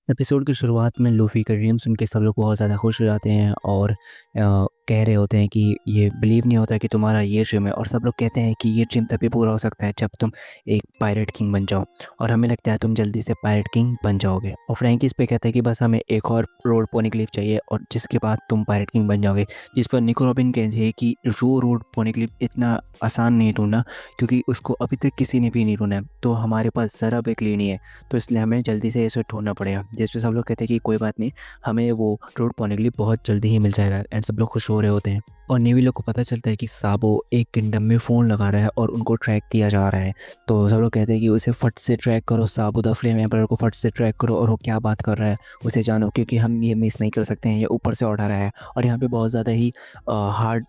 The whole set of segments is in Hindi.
एपिसोड की शुरुआत में लूफ़ी का ड्रीम सुन के सब लोग बहुत ज़्यादा खुश हो जाते हैं और कह रहे होते हैं कि ये बिलीव नहीं होता कि तुम्हारा ये ड्रीम है। और सब लोग कहते हैं कि ये ड्रीम तभी पूरा हो सकता है जब तुम एक पायरेट किंग बन जाओ, और हमें लगता है तुम जल्दी से पायरेट किंग बन जाओगे। और फ्रैंकी इस पे कहता है कि बस हमें एक और रोड पोनीक्लिफ चाहिए और जिसके बाद तुम पायरेट किंग बन जाओगे। जिस पर निको रॉबिन कहते हैं कि वो रोड पोनीक्लिफ इतना आसान नहीं ढूंढना, क्योंकि उसको अभी तक किसी ने भी नहीं ढूंढा है, तो हमारे पास ज़रा भी क्ली नहीं है, तो इसलिए हमें जल्दी से इसे ढूंढना पड़ेगा। जिस पे सब लोग कहते हैं कि कोई बात नहीं, हमें वो रोड पाने के लिए बहुत जल्दी ही मिल जाएगा। एंड सब लोग खुश हो रहे होते हैं और नेवी लोग को पता चलता है कि साबो एक किंगडम में फ़ोन लगा रहा है और उनको ट्रैक किया जा रहा है। तो सब लोग कहते हैं कि उसे फट से ट्रैक करो, साबो द फ्लेम एम्परर को फट से ट्रैक करो और वो क्या बात कर रहा है उसे जानो, क्योंकि हम ये मिस नहीं कर सकते हैं, ये ऊपर से ऑर्डर आया है। और यहाँ पे बहुत ज़्यादा ही हार्ड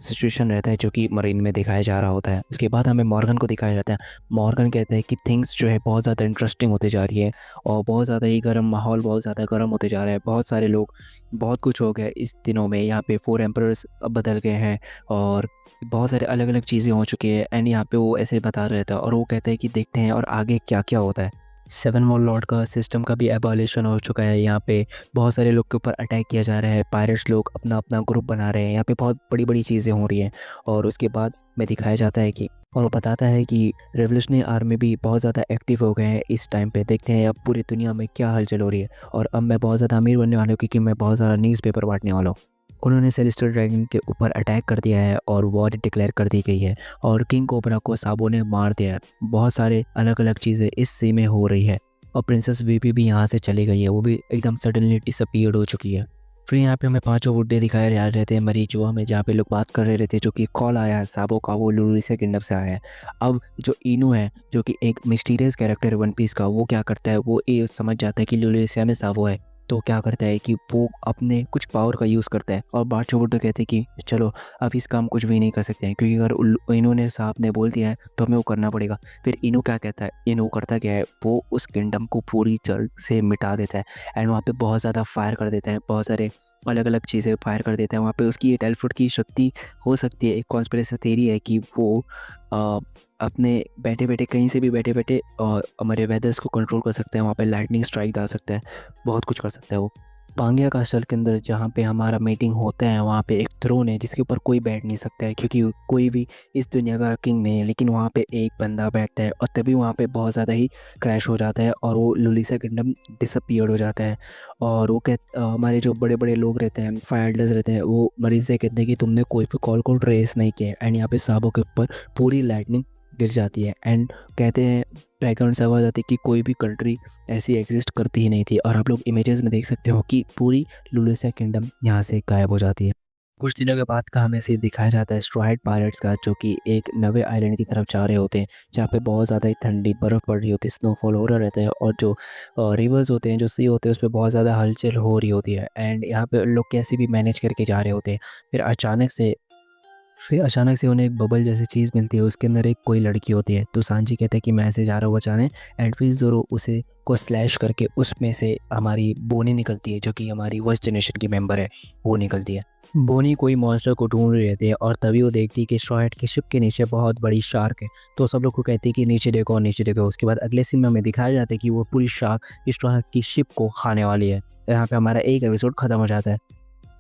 सिचुएशन रहता है जो कि मरीन में दिखाया जा रहा होता है। उसके बाद हमें मॉर्गन को दिखाया जाता है। मॉर्गन कहते हैं कि थिंग्स जो है बहुत ज़्यादा इंटरेस्टिंग होती जा रही है और बहुत ज़्यादा ही गर्म माहौल बहुत ज़्यादा गर्म होते जा रहा है। बहुत सारे लोग, बहुत कुछ हो गया इस दिनों में। यहाँ पे 4 एम्परर्स अब बदल गए हैं और बहुत सारे अलग अलग चीज़ें हो चुकी है। एंड यहाँ पे वो ऐसे बता रहा था और वो कहता है कि देखते हैं और आगे क्या क्या होता है। 7 वॉल लॉर्ड का सिस्टम का भी एबॉलिशन हो चुका है। यहाँ पे बहुत सारे लोग के ऊपर अटैक किया जा रहा है, पायरेट्स लोग अपना अपना ग्रुप बना रहे हैं। यहाँ पे बहुत बड़ी बड़ी चीज़ें हो रही हैं। और उसके बाद में दिखाया जाता है कि, और वो बताता है कि रेवोल्यूशनरी आर्मी भी बहुत ज़्यादा एक्टिव हो गए हैं इस टाइम पे। देखते हैं अब पूरी दुनिया में क्या हलचल हो रही है और अब मैं बहुत ज़्यादा अमीर बनने वाला हूँ क्योंकि मैं बहुत ज़्यादा न्यूज़पेपर बांटने वाला हूँ। उन्होंने सेलेस्टियल ड्रैगन के ऊपर अटैक कर दिया है और वॉर डिक्लेयर कर दी गई है और किंग कोबरा को साबो ने मार दिया है। बहुत सारे अलग अलग चीज़ें इस सी में हो रही है और प्रिंसेस वीपी भी यहाँ से चली गई है, वो भी एकदम सडनली डिसअपीयर्ड हो चुकी है। फिर यहाँ पे हमें पांचों बुड्ढे दिखाए जा रहे थे मरी जुआ में, जहाँ पे लोग बात कर रहे थे, जो कि कॉल आया है साबो का, वो लुलुई से किंगडम से आया है। अब जो इनू है, जो कि एक मिस्टीरियस कैरेक्टर है वन पीस का, वो क्या करता है, वो ये समझ जाता है कि लुलुसिया में साबो है। तो क्या करता है कि वो अपने कुछ पावर का यूज़ करता है और बादशाह बुड्ढे कहते हैं कि चलो अब इस काम कुछ भी नहीं कर सकते हैं, क्योंकि अगर इन्होंने साहब ने बोल दिया है तो हमें वो करना पड़ेगा। फिर इनू क्या कहता है, इनू करता क्या है, वो उस किंगडम को पूरी जड़ से मिटा देता है एंड वहाँ पे बहुत ज़्यादा फायर कर देता है, बहुत सारे अलग अलग चीज़ें फायर कर देता है वहाँ पे। उसकी ये टेलीफुट की शक्ति हो सकती है, एक कॉन्स्पिरेसी थ्योरी है कि वो अ, अपने बैठे बैठे, कहीं से भी बैठे बैठे हमारे वेदर्स को कंट्रोल कर सकता है। वहाँ पे लाइटनिंग स्ट्राइक डाल सकता है, बहुत कुछ कर सकता है वो। पांगिया कास्टल के अंदर जहाँ पे हमारा मीटिंग होता है, वहाँ पे एक थ्रोन है जिसके ऊपर कोई बैठ नहीं सकता है, क्योंकि कोई भी इस दुनिया का किंग नहीं है, लेकिन वहाँ पे एक बंदा बैठता है और तभी वहाँ पे बहुत ज़्यादा ही क्रैश हो जाता है और वो लुलिसा किंगडम डिसअपीयर्ड हो जाता है। और वो हमारे जो बड़े बड़े लोग रहते हैं, फायरलेस रहते हैं, वो मरीज से कहते हैं कि तुमने कोई भी कॉल को ट्रेस नहीं किया। एंड यहाँ पे साबों के ऊपर पूरी लाइटनिंग गिर जाती है एंड कहते हैं, बैकग्राउंड से आवाज़ आती है कि कोई भी कंट्री ऐसी एग्जिस्ट करती ही नहीं थी। और आप लोग इमेजेस में देख सकते हो कि पूरी लुलिसा किंगडम यहाँ से गायब हो जाती है। कुछ दिनों के बाद का हमें से दिखाया जाता है स्ट्राइड पायरेट्स का, जो कि एक नवे आइलैंड की तरफ जा रहे होते हैं, जहाँ पे बहुत ज़्यादा ही ठंडी बर्फ़ पड़ रही होती है, स्नोफॉल हो रहा रहता है और जो रिवर्स होते हैं, जो सी होते हैं, उस पर बहुत ज़्यादा हलचल हो रही होती है। एंड यहाँ पे लोग कैसे भी मैनेज करके जा रहे होते हैं। फिर अचानक से उन्हें एक बबल जैसी चीज़ मिलती है, उसके अंदर एक कोई लड़की होती है। तो सांजी कहता है कि मैं ऐसे जा रहा हूँ बचाने, एंड फिर ज़ोरो उसे को स्लैश करके उसमें से हमारी बोनी निकलती है, जो कि हमारी फर्स्ट जनरेशन की मेंबर है, वो निकलती है। बोनी कोई मॉन्स्टर को ढूंढ रही रहती है और तभी वो देखती है कि शॉयड के शिप के नीचे बहुत बड़ी शार्क है। तो सब लोग को कहती है कि नीचे देखो और नीचे देखो। उसके बाद अगले सीन में हमें दिखाया जाता है कि वो पूरी शार्क इस शार्क की शिप को खाने वाली है। तो यहाँ पे हमारा एक एपिसोड खत्म हो जाता है।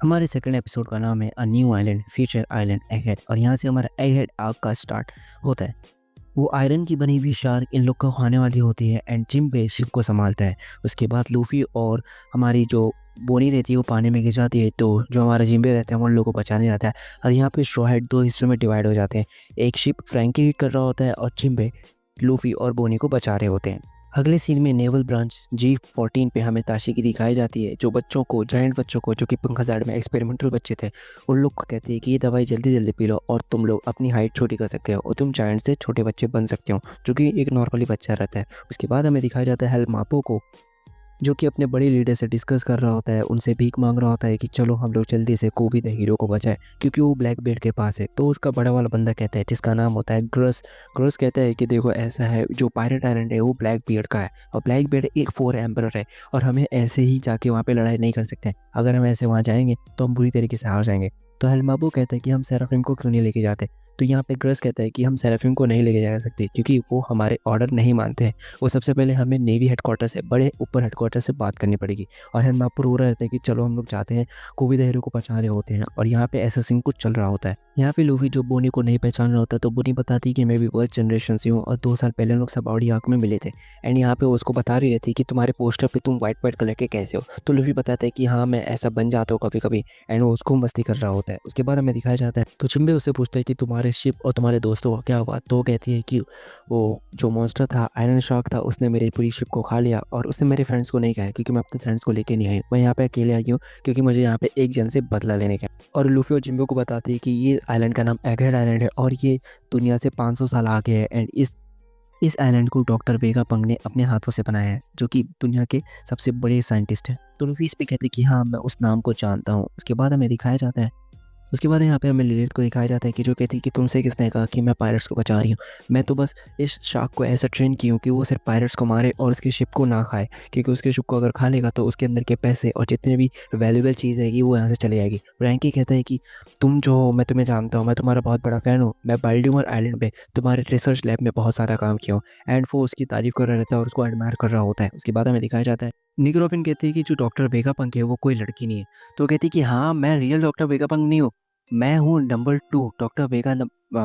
हमारे सेकंड एपिसोड का नाम है a new island future island Egghead, और यहाँ से हमारा एगहेड आर्क का स्टार्ट होता है। वो आयरन की बनी हुई शार्क इन लोग को खाने वाली होती है एंड जिम्बे शिप को संभालता है। उसके बाद लूफी और हमारी जो बोनी रहती है वो पानी में गिर जाती है, तो जो हमारा जिम्बे रहता है वो उन लोगों को बचाने जाता है। और यहाँ पे स्ट्रॉ हैट दो हिस्सों में डिवाइड हो जाते हैं। एक शिप फ्रैंकी लीड कर रहा होता है और जिम्बे लूफी और बोनी को बचा रहे होते हैं। अगले सीन में नेवल ब्रांच G14 पे हमें ताशी की दिखाई जाती है, जो बच्चों को, जायंट बच्चों को, जो कि पंखाजाड में एक्सपेरिमेंटल बच्चे थे, उन लोग को कहती है कि ये दवाई जल्दी जल्दी पी लो और तुम लोग अपनी हाइट छोटी कर सकते हो और तुम जायंट से छोटे बच्चे बन सकते हो, जो कि एक नॉर्मली बच्चा रहता है। उसके बाद हमें दिखाया जाता है हेलमापो को, जो कि अपने बड़े लीडर से डिस्कस कर रहा होता है, उनसे भीख मांग रहा होता है कि चलो हम लोग जल्दी से कोबी द हीरो को बचाए, क्योंकि वो ब्लैक बेल्ट के पास है। तो उसका बड़ा वाला बंदा कहता है, जिसका नाम होता है ग्रस। ग्रस कहता है कि देखो ऐसा है, जो पायरेट आइलैंड है वो ब्लैक बियर्ड का है और ब्लैक बियर्ड एक 4 एम्परर है और हमें ऐसे ही जाके वहाँ पे लड़ाई नहीं कर सकते हैं। अगर हम ऐसे वहाँ जाएंगे तो हम बुरी तरीके से हार जाएंगे। तो हेलमाबो कहता है कि हम सेराफिम को क्यों नहीं लेके जाते। तो यहाँ पे ग्रस कहता है कि हम सेराफिम को नहीं लेके जा सकते क्योंकि वो हमारे ऑर्डर नहीं मानते हैं। वो सबसे पहले हमें नेवी हेडक्वार्टर से, बड़े ऊपर हेडक्वार्टर से बात करनी पड़ेगी। और हेडमापर हो रहा रहता है कि चलो हम लोग जाते हैं, कोबी द हीरो को पहचान रहे होते हैं और यहाँ पे ऐसा सीन कुछ चल रहा होता है। यहाँ पे लूफी जो बोनी को नहीं पहचान रहा होता तो बोनी बताती कि मैं भी वर्स्ट जनरेशन से हूँ और 2 साल पहले हम लोग सब ऑडी आर्क में मिले थे। एंड यहाँ पे उसको बता रही रहती कि तुम्हारे पोस्टर पे तुम वाइट वाइट कलर के कैसे हो। तो लूफी बताता है कि हाँ मैं ऐसा बन जाता हूँ कभी कभी। एंड वो उसको मस्ती कर रहा होता है। उसके बाद हमें दिखाया जाता है तो चिंबे उससे पूछता है कि तुम्हारे शिप और तुम्हारे दोस्तों का क्या हुआ। तो वो कहती है कि वो जो मॉन्स्टर था, आयरन शार्क था, उसने मेरी पूरी शिप को खा लिया और उसने मेरे फ्रेंड्स को नहीं खाया क्योंकि मैं अपने फ्रेंड्स को लेके नहीं आई। मैं यहाँ पे अकेले आई हूँ क्योंकि मुझे यहाँ पे एक जन से बदला लेने का। और लूफी और जिम्बो को बताती है कि ये आइलैंड का नाम एगहेड आइलैंड है और ये दुनिया से 500 साल आगे है। एंड इस आइलैंड को डॉक्टर वेगापंग ने अपने हाथों से बनाया है, जो कि दुनिया के सबसे बड़े साइंटिस्ट हैं। तो लूफी इस पे कहते हैं कि हाँ मैं उस नाम को जानता हूँ। उसके बाद हमें दिखाया जाता है, उसके बाद यहाँ पे हमें लिलिथ को दिखाया जाता है कि जो कहती है कि तुमसे किसने कहा कि मैं पायरेट्स को बचा रही हूँ। मैं तो बस इस शार्क को ऐसा ट्रेन की हूँ कि वो सिर्फ पायरेट्स को मारे और उसकी शिप को ना खाए, क्योंकि उसके शिप को अगर खा लेगा तो उसके अंदर के पैसे और जितने भी वैल्यूबल चीज़ रहेगी वो यहाँ से चली जाएगी। फ्रैंकी कहता है कि तुम जो हो, मैं तुम्हें जानता हूँ, मैं तुम्हारा बहुत बड़ा फ़ैन हूँ। मैं बाल्टीमोर आइलैंड पे तुम्हारे रिसर्च लैब में बहुत सारा काम किया हूँ। एंड वो उसकी तारीफ़ कर रहा रहता है और उसको एडमायर कर रहा होता है। उसके बाद हमें दिखाया जाता है निक रोबिन कहती है कि जो डॉक्टर वेगापंक है वो कोई लड़की नहीं है। तो कहती है कि हाँ मैं रियल डॉक्टर वेगापंक नहीं हूँ, मैं हूँ नंबर 2, डॉक्टर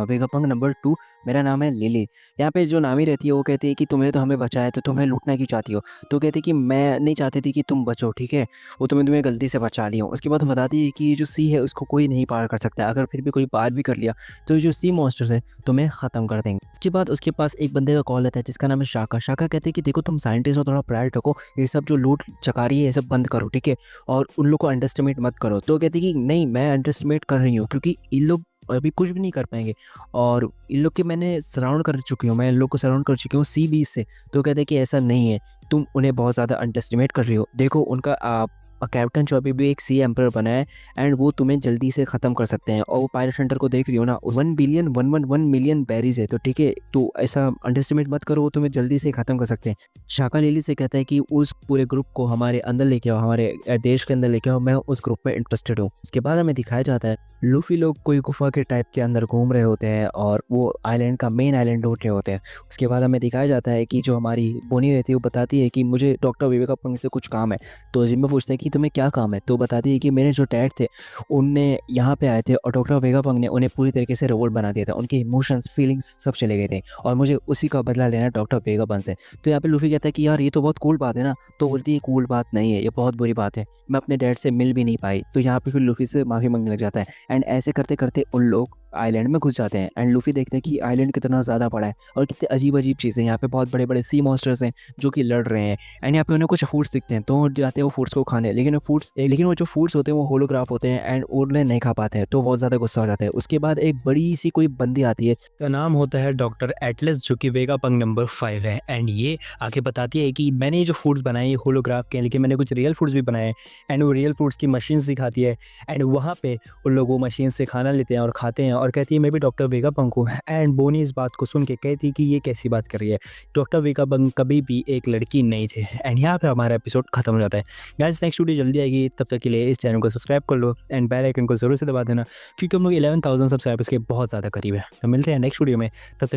वेगापंक नंबर 2। मेरा नाम है लिली। यहाँ पे जो नामी रहती है वो कहती है कि तुम्हें तो हमें बचाया तो तुम्हें लूटना क्यों चाहती हो। तो कहती है कि मैं नहीं चाहती थी कि तुम बचो, ठीक है, वो तुम्हें गलती से बचा लिया हूँ। उसके बाद बताती है कि ये जो सी है उसको कोई नहीं पार कर सकता, अगर फिर भी कोई पार भी कर लिया तो ये जो सी मॉन्स्टर्स है तुम्हें ख़त्म कर देंगे। उसके बाद उसके पास एक बंदे का कॉल आता है जिसका नाम है शाका। शाका कहते हैं कि देखो तुम साइंटिस्ट हो, थोड़ा प्राइड रखो, ये सब जो लूट चकारी है ये सब बंद करो, ठीक है, और उन लोग को अंडरस्टिमेट मत करो। तो कहती है कि नहीं मैं अंडरस्टिमेट कर रही हूँ क्योंकि इन लोग अभी कुछ भी नहीं कर पाएंगे और इन लोग के मैंने सराउंड कर चुकी हूँ, मैं इन लोग को सराउंड कर चुकी हूँ सी बीच से। तो कहते हैं कि ऐसा नहीं है, तुम उन्हें बहुत ज़्यादा अंडरस्टिमेट कर रही हो। देखो उनका कैप्टन जो अभी भी एक सी एम्पर बना है एंड वो तुम्हें जल्दी से ख़त्म कर सकते हैं। और वो पायरेट हंटर को देख रही हो ना, 1 मिलियन बैरीज है, तो ठीक है, तो ऐसा अंडरस्टिमेट मत करो, वो तुम्हें जल्दी से ख़त्म कर सकते हैं। शाका लिली से कहता है कि उस पूरे ग्रुप को हमारे अंदर लेके आओ, हमारे देश के अंदर लेके आओ, मैं उस ग्रुप में इंटरेस्टेड हूँ। उसके बाद हमें दिखाया जाता है लूफी लोग कोई गुफा के टाइप के अंदर घूम रहे होते हैं और वो आइलैंड का मेन आइलैंड ढूंढ रहे होते हैं। उसके बाद हमें दिखाया जाता है कि जो हमारी बोनी रहती है वो बताती है कि मुझे डॉक्टर वेगापंक से कुछ काम है। तो जिम्बो पूछते हैं कि तुम्हें क्या काम है। तो बताती है कि मेरे जो डैड थे उनने यहाँ पे आए थे और डॉक्टर वेगापंक ने उन्हें पूरी तरीके से रोबोट बना दिया था, उनके इमोशंस फीलिंग्स सब चले गए थे और मुझे उसी का बदला लेना है डॉक्टर वेगापंक से। तो यहाँ पे लूफी कहता है कि यार ये तो बहुत कूल बात है ना। तो बोलती है कूल बात नहीं है, ये बहुत बुरी बात है, मैं अपने डैड से मिल भी नहीं पाई। तो यहाँ पे फिर लूफी से माफ़ी मांगने लग जाता है एंड ऐसे करते करते उन लोग आइलैंड में घुस जाते हैं। एंड लूफी देखते हैं कि आइलैंड कितना ज़्यादा बड़ा है और कितने अजीब अजीब चीज़ें, यहाँ पे बहुत बड़े बड़े सी मॉन्स्टर्स हैं जो कि लड़ रहे हैं। एंड यहाँ पे उन्हें कुछ फूड्स दिखते हैं तो वो जाते हैं वो फूड्स को खाने, लेकिन वो जो फूड्स होते हैं वो होलोग्राफ होते हैं एंड उन्हें नहीं खा पाते हैं, तो बहुत ज़्यादा गुस्सा हो जाता है। उसके बाद एक बड़ी सी कोई बंदी आती है, का नाम होता है डॉक्टर एटलस, जो कि वेगापंक नंबर 5 है। एंड ये आके बताती है कि मैंने ये जो फूड्स बनाए ये होलोग्राफ के हैं, लेकिन मैंने कुछ रियल फूड्स भी बनाए हैं। एंड वो रियल फूड्स की मशीन्स दिखाती है एंड वहाँ पे उन लोग वो मशीन से खाना लेते हैं और खाते हैं और कहती है मैं भी डॉक्टर वेगापंक हूँ। एंड बोनी इस बात को सुन के कहती कि ये कैसी बात कर रही है, डॉक्टर वेगापंक कभी भी एक लड़की नहीं थे। एंड यहाँ पे हमारा एपिसोड खत्म हो जाता है। गाइस नेक्स्ट वीडियो जल्दी आएगी, तब तक के लिए इस चैनल को सब्सक्राइब कर लो एंड बेल आइकन को जरूर से दबा देना क्योंकि हम लोग 11,000 सब्सक्राइबर्स के बहुत ज़्यादा करीब है। तो मिलते हैं नेक्स्ट वीडियो में, तब तक